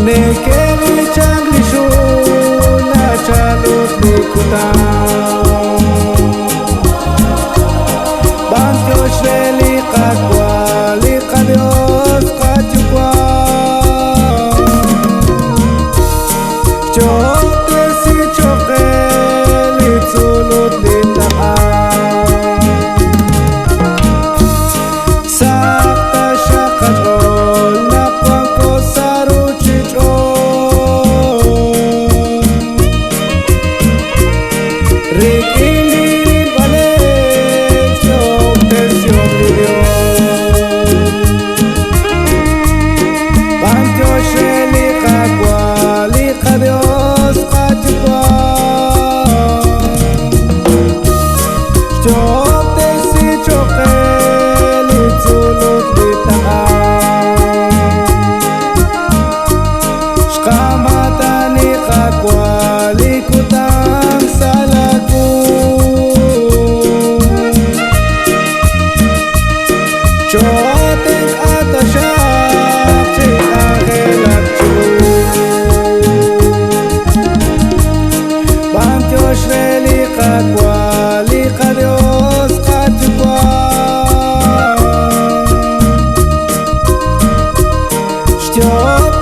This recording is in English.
Nekeli changlishu na chalut likutan Bantyo shreli kakwa likadios kachukwa Chote si choke litzulut litaan Sakta shakachol napako saru Rekindin vale Syok tersyok video Bantyo shreli kakwa likadios kachukwa Syok tersi choke litzulut litaan Shkamatani kakwa likutang salaku Chotek atashak chi ahelakchu Bantyo shreli kakwa likadios kachukwa Shtyok